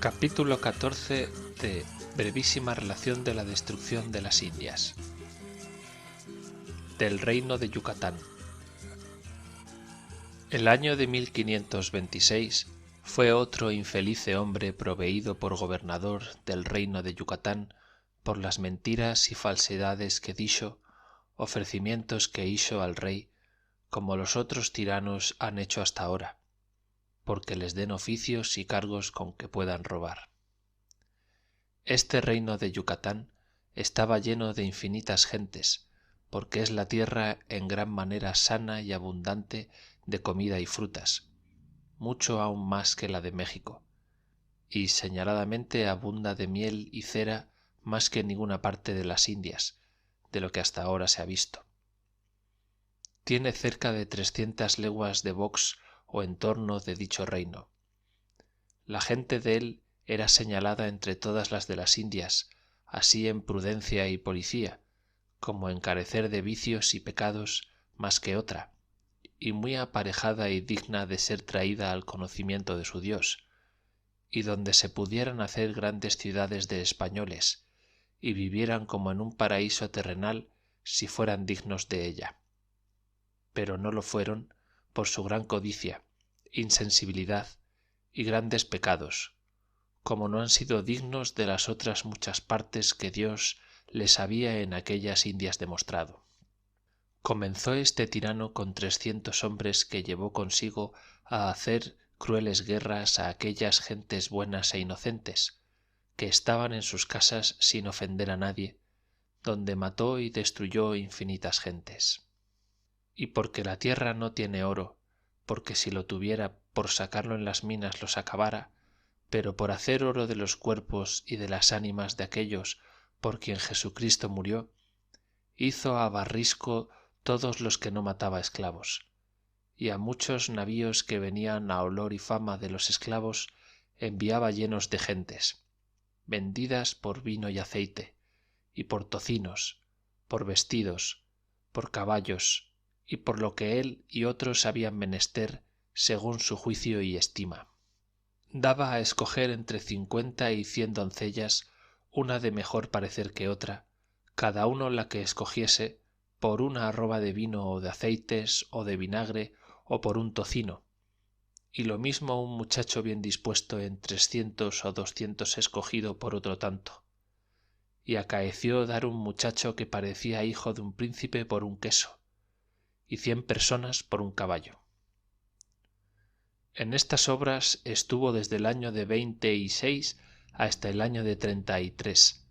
Capítulo 14 de Brevísima relación de la destrucción de las Indias. Del reino de Yucatán. El año de 1526 fue otro infelice hombre proveído por gobernador del reino de Yucatán por las mentiras y falsedades que dixo, ofrecimientos que hizo al rey, como los otros tiranos han hecho hasta ahora, porque les den oficios y cargos con que puedan robar. Este reino de Yucatán estaba lleno de infinitas gentes, porque es la tierra en gran manera sana y abundante de comida y frutas, mucho aún más que la de México, y señaladamente abunda de miel y cera más que en ninguna parte de las Indias, de lo que hasta ahora se ha visto. Tiene cerca de 300 leguas de box o entorno de dicho reino. La gente de él era señalada entre todas las de las Indias, así en prudencia y policía, como en carecer de vicios y pecados más que otra, y muy aparejada y digna de ser traída al conocimiento de su Dios, y donde se pudieran hacer grandes ciudades de españoles, y vivieran como en un paraíso terrenal si fueran dignos de ella. Pero no lo fueron por su gran codicia, insensibilidad y grandes pecados, como no han sido dignos de las otras muchas partes que Dios les había en aquellas Indias demostrado. Comenzó este tirano con 300 hombres que llevó consigo a hacer crueles guerras a aquellas gentes buenas e inocentes, que estaban en sus casas sin ofender a nadie, donde mató y destruyó infinitas gentes. Y porque la tierra no tiene oro, porque si lo tuviera por sacarlo en las minas los acabara, pero por hacer oro de los cuerpos y de las ánimas de aquellos por quien Jesucristo murió, hizo a barrisco todos los que no mataba esclavos, y a muchos navíos que venían a olor y fama de los esclavos enviaba llenos de gentes, vendidas por vino y aceite, y por tocinos, por vestidos, por caballos, y por lo que él y otros habían menester según su juicio y estima. Daba a escoger entre 50 y 100 doncellas, una de mejor parecer que otra, cada uno la que escogiese, por una arroba de vino o de aceites o de vinagre o por un tocino, y lo mismo un muchacho bien dispuesto en 300 o 200 escogido por otro tanto. Y acaeció dar un muchacho que parecía hijo de un príncipe por un queso, y 100 personas por un caballo. En estas obras estuvo desde el año de 26 hasta el año de 33,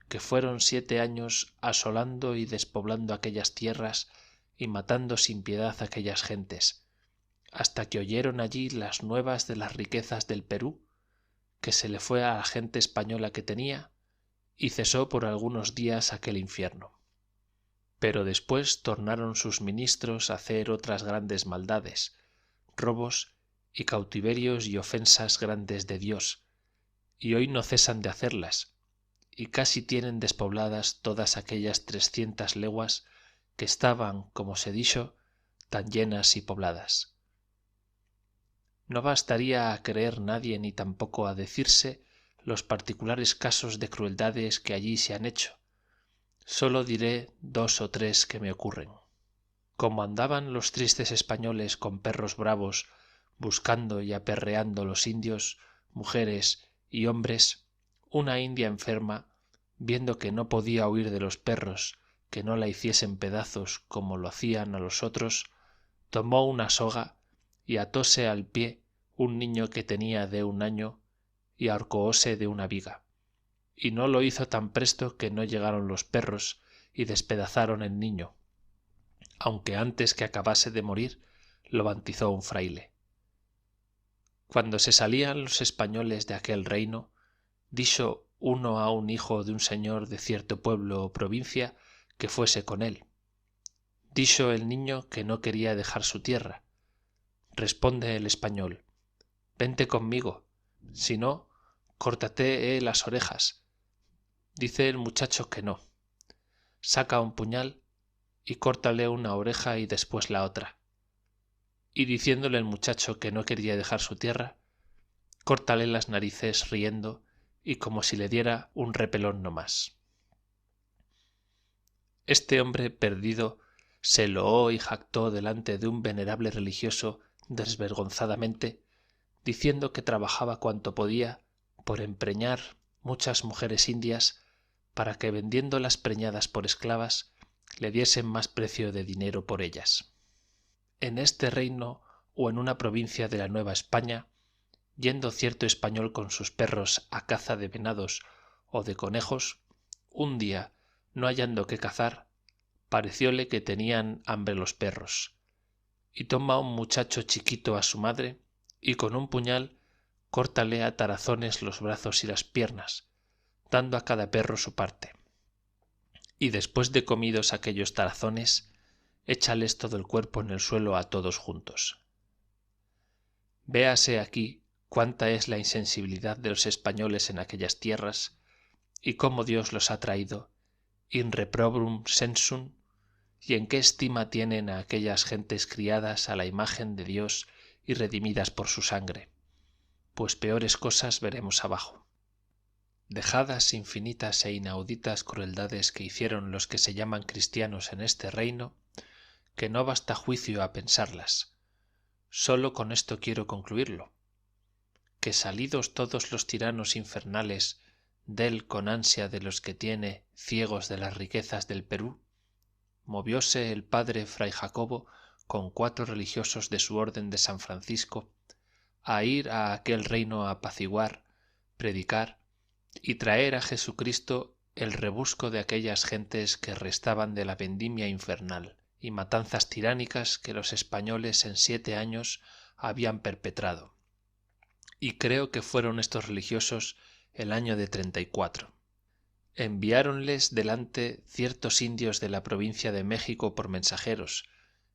que fueron 7 años asolando y despoblando aquellas tierras y matando sin piedad aquellas gentes, hasta que oyeron allí las nuevas de las riquezas del Perú, que se le fue a la gente española que tenía, y cesó por algunos días aquel infierno. Pero después tornaron sus ministros a hacer otras grandes maldades, robos y cautiverios y ofensas grandes de Dios, y hoy no cesan de hacerlas, y casi tienen despobladas todas aquellas 300 leguas que estaban, como se dicho, tan llenas y pobladas. No bastaría a creer nadie ni tampoco a decirse los particulares casos de crueldades que allí se han hecho. Sólo diré 2 o 3 que me ocurren. Como andaban los tristes españoles con perros bravos, buscando y aperreando los indios, mujeres y hombres, una india enferma, viendo que no podía huir de los perros, que no la hiciesen pedazos como lo hacían a los otros, tomó una soga y atóse al pie un niño que tenía de 1 año y ahorcóse de una viga, y no lo hizo tan presto que no llegaron los perros y despedazaron el niño, aunque antes que acabase de morir lo bautizó un fraile. Cuando se salían los españoles de aquel reino, dijo uno a un hijo de un señor de cierto pueblo o provincia que fuese con él. Dijo el niño que no quería dejar su tierra. Responde el español: vente conmigo, si no, córtate las orejas. Dice el muchacho que no. Saca un puñal y córtale una oreja y después la otra. Y diciéndole el muchacho que no quería dejar su tierra, córtale las narices riendo y como si le diera un repelón no más. Este hombre perdido se loó y jactó delante de un venerable religioso desvergonzadamente, diciendo que trabajaba cuanto podía por empreñar muchas mujeres indias para que vendiéndolas preñadas por esclavas le diesen más precio de dinero por ellas. En este reino o en una provincia de la Nueva España, yendo cierto español con sus perros a caza de venados o de conejos, un día, no hallando qué cazar, parecióle que tenían hambre los perros, y toma un muchacho chiquito a su madre, y con un puñal córtale a tarazones los brazos y las piernas, dando a cada perro su parte. Y después de comidos aquellos tarazones, échales todo el cuerpo en el suelo a todos juntos. Véase aquí cuánta es la insensibilidad de los españoles en aquellas tierras, y cómo Dios los ha traído in reprobum sensum, y en qué estima tienen a aquellas gentes criadas a la imagen de Dios y redimidas por su sangre, pues peores cosas veremos abajo. Dejadas infinitas e inauditas crueldades que hicieron los que se llaman cristianos en este reino, que no basta juicio a pensarlas. Sólo con esto quiero concluirlo, que salidos todos los tiranos infernales dél con ansia de los que tiene ciegos de las riquezas del Perú, movióse el padre fray Jacobo con 4 religiosos de su orden de San Francisco a ir a aquel reino a apaciguar, predicar y traer a Jesucristo el rebusco de aquellas gentes que restaban de la vendimia infernal y matanzas tiránicas que los españoles en 7 años habían perpetrado. Y creo que fueron estos religiosos el año de 34. Enviáronles delante ciertos indios de la provincia de México por mensajeros,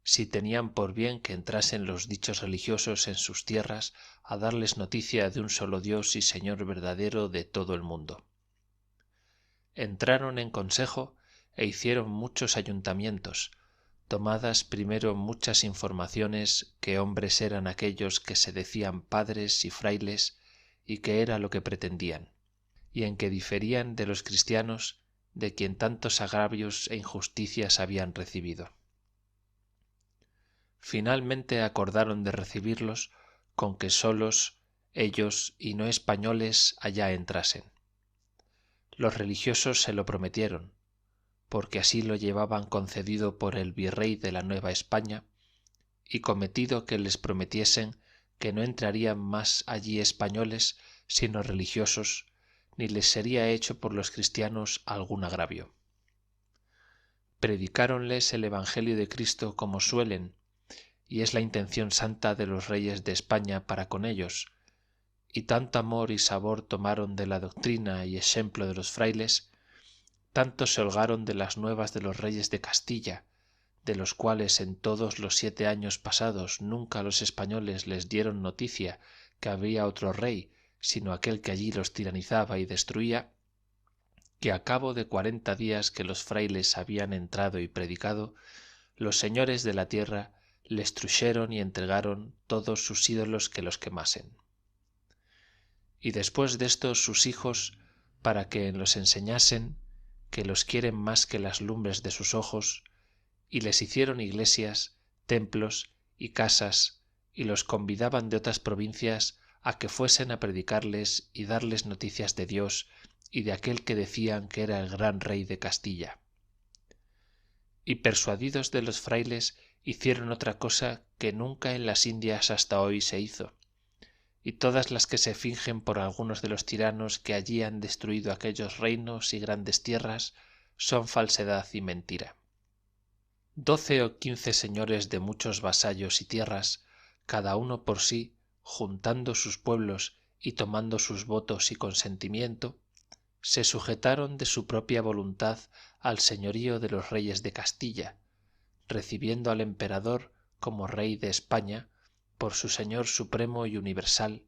si tenían por bien que entrasen los dichos religiosos en sus tierras a darles noticia de un solo Dios y Señor verdadero de todo el mundo. Entraron en consejo e hicieron muchos ayuntamientos, tomadas primero muchas informaciones qué hombres eran aquellos que se decían padres y frailes y qué era lo que pretendían, y en qué diferían de los cristianos de quien tantos agravios e injusticias habían recibido. Finalmente acordaron de recibirlos con que solos ellos y no españoles allá entrasen. Los religiosos se lo prometieron, porque así lo llevaban concedido por el virrey de la Nueva España, y cometido que les prometiesen que no entrarían más allí españoles sino religiosos, ni les sería hecho por los cristianos algún agravio. Predicáronles el Evangelio de Cristo como suelen, y es la intención santa de los reyes de España para con ellos, y tanto amor y sabor tomaron de la doctrina y ejemplo de los frailes, tanto se holgaron de las nuevas de los reyes de Castilla, de los cuales en todos los 7 años pasados nunca los españoles les dieron noticia que había otro rey, sino aquel que allí los tiranizaba y destruía, que a cabo de 40 días que los frailes habían entrado y predicado, los señores de la tierra les truxeron y entregaron todos sus ídolos que los quemasen. Y después destos sus hijos, para que los enseñasen, que los quieren más que las lumbres de sus ojos, y les hicieron iglesias, templos y casas, y los convidaban de otras provincias a que fuesen a predicarles y darles noticias de Dios y de aquel que decían que era el gran rey de Castilla. Y persuadidos de los frailes hicieron otra cosa que nunca en las Indias hasta hoy se hizo, y todas las que se fingen por algunos de los tiranos que allí han destruido aquellos reinos y grandes tierras son falsedad y mentira. 12 o 15 señores de muchos vasallos y tierras, cada uno por sí, juntando sus pueblos y tomando sus votos y consentimiento, se sujetaron de su propia voluntad al señorío de los reyes de Castilla, recibiendo al emperador como rey de España por su señor supremo y universal,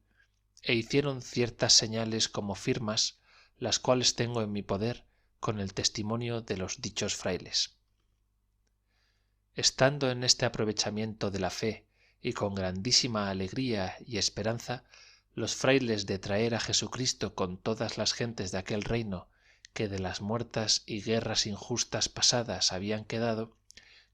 e hicieron ciertas señales como firmas, las cuales tengo en mi poder con el testimonio de los dichos frailes. Estando en este aprovechamiento de la fe y con grandísima alegría y esperanza, los frailes de traer a Jesucristo con todas las gentes de aquel reino que de las muertas y guerras injustas pasadas habían quedado,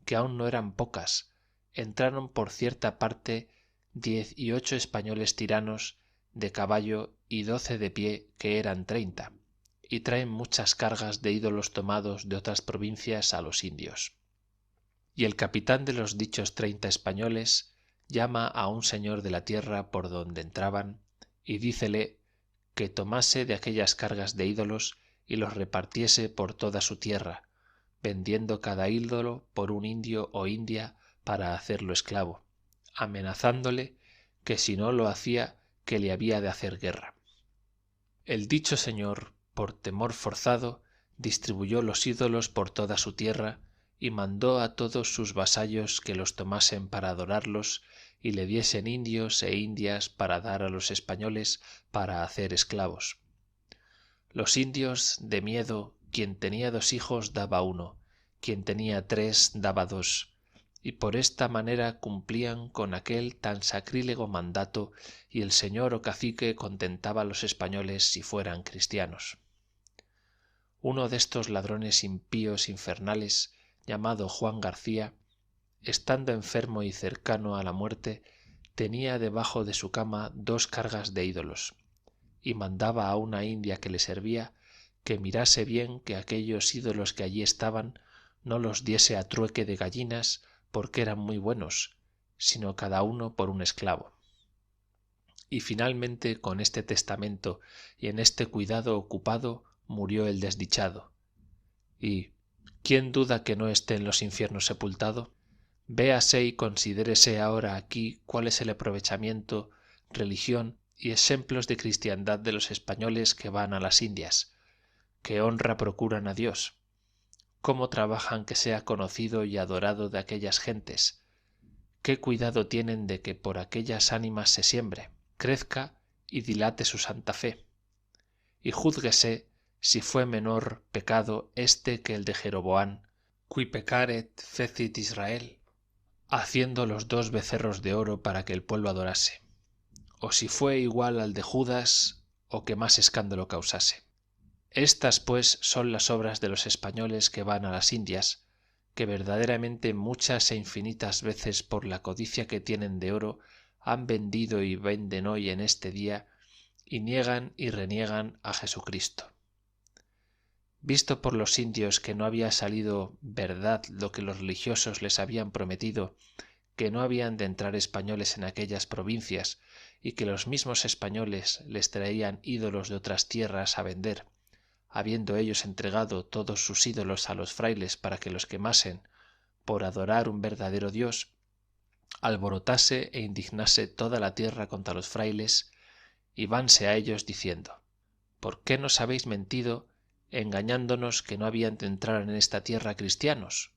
que aún no eran pocas, entraron por cierta parte 18 españoles tiranos de caballo y 12 de pie, que eran 30, y traen muchas cargas de ídolos tomados de otras provincias a los indios. Y el capitán de los dichos 30 españoles llama a un señor de la tierra por donde entraban, y dícele que tomase de aquellas cargas de ídolos y los repartiese por toda su tierra, vendiendo cada ídolo por un indio o india para hacerlo esclavo, amenazándole que si no lo hacía, que le había de hacer guerra. El dicho señor, por temor forzado, distribuyó los ídolos por toda su tierra y mandó a todos sus vasallos que los tomasen para adorarlos y le diesen indios e indias para dar a los españoles para hacer esclavos. Los indios, de miedo, quien tenía 2 hijos daba 1, quien tenía 3 daba 2, y por esta manera cumplían con aquel tan sacrílego mandato, y el señor o cacique contentaba a los españoles si fueran cristianos. Uno de estos ladrones impíos infernales, llamado Juan García, estando enfermo y cercano a la muerte, tenía debajo de su cama 2 cargas de ídolos, y mandaba a una india que le servía que mirase bien que aquellos ídolos que allí estaban no los diese a trueque de gallinas, porque eran muy buenos, sino cada uno por un esclavo. Y finalmente con este testamento y en este cuidado ocupado murió el desdichado. Y ¿quién duda que no esté en los infiernos sepultado? Véase y considérese ahora aquí cuál es el aprovechamiento, religión y exemplos de cristiandad de los españoles que van a las Indias, qué honra procuran a Dios, cómo trabajan que sea conocido y adorado de aquellas gentes, qué cuidado tienen de que por aquellas ánimas se siembre, crezca y dilate su santa fe, y júzguese si fue menor pecado este que el de Jeroboam, qui pecaret fecit Israel, haciendo los 2 becerros de oro para que el pueblo adorase, o si fue igual al de Judas, o que más escándalo causase. Estas pues son las obras de los españoles que van a las Indias, que verdaderamente muchas e infinitas veces por la codicia que tienen de oro han vendido y venden hoy en este día, y niegan y reniegan a Jesucristo. Visto por los indios que no había salido verdad lo que los religiosos les habían prometido, que no habían de entrar españoles en aquellas provincias, y que los mismos españoles les traían ídolos de otras tierras a vender, habiendo ellos entregado todos sus ídolos a los frailes para que los quemasen, por adorar un verdadero Dios, alborotase e indignase toda la tierra contra los frailes, y vanse a ellos diciendo: ¿por qué nos habéis mentido, engañándonos que no habían de entrar en esta tierra cristianos?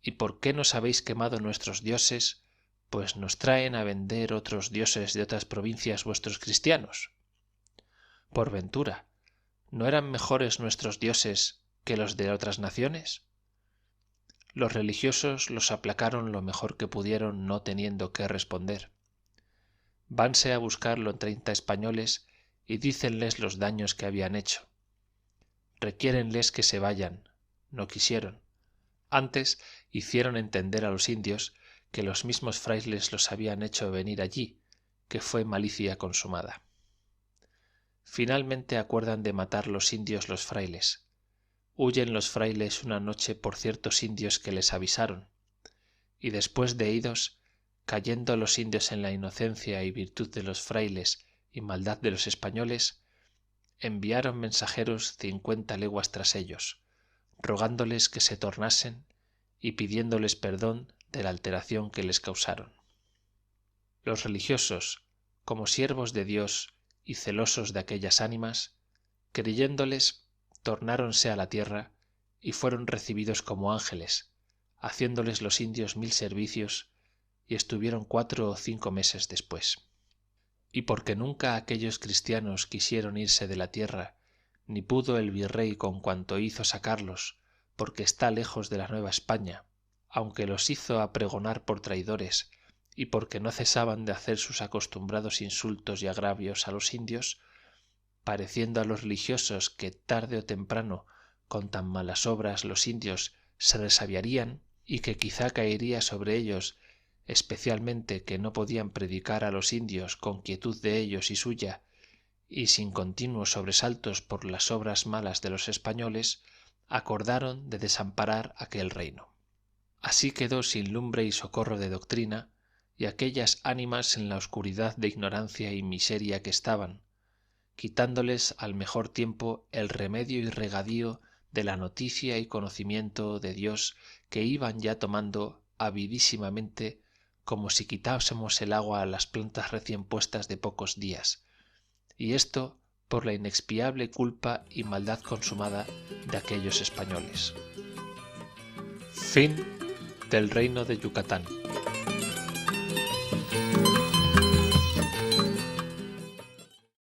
¿Y por qué nos habéis quemado nuestros dioses, pues nos traen a vender otros dioses de otras provincias vuestros cristianos? Por ventura, ¿no eran mejores nuestros dioses que los de otras naciones? Los religiosos los aplacaron lo mejor que pudieron, no teniendo qué responder. Vanse a buscarlo 30 españoles y dícenles los daños que habían hecho. Requiérenles que se vayan, no quisieron. Antes hicieron entender a los indios que los mismos frailes los habían hecho venir allí, que fue malicia consumada. Finalmente acuerdan de matar los indios los frailes. Huyen los frailes una noche por ciertos indios que les avisaron, y después de idos, cayendo los indios en la inocencia y virtud de los frailes y maldad de los españoles, enviaron mensajeros 50 leguas tras ellos, rogándoles que se tornasen y pidiéndoles perdón de la alteración que les causaron. Los religiosos, como siervos de Dios y celosos de aquellas ánimas, creyéndoles, tornáronse a la tierra y fueron recibidos como ángeles, haciéndoles los indios 1000 servicios, y estuvieron 4 o 5 meses después. Y porque nunca aquellos cristianos quisieron irse de la tierra, ni pudo el virrey con cuanto hizo sacarlos, porque está lejos de la Nueva España, aunque los hizo apregonar por traidores, y porque no cesaban de hacer sus acostumbrados insultos y agravios a los indios, pareciendo a los religiosos que tarde o temprano con tan malas obras los indios se resabiarían y que quizá caería sobre ellos, especialmente que no podían predicar a los indios con quietud de ellos y suya, y sin continuos sobresaltos por las obras malas de los españoles, acordaron de desamparar aquel reino. Así quedó sin lumbre y socorro de doctrina, y aquellas ánimas en la oscuridad de ignorancia y miseria que estaban, quitándoles al mejor tiempo el remedio y regadío de la noticia y conocimiento de Dios que iban ya tomando avidísimamente, como si quitásemos el agua a las plantas recién puestas de pocos días, y esto por la inexpiable culpa y maldad consumada de aquellos españoles. Fin del Reino de Yucatán.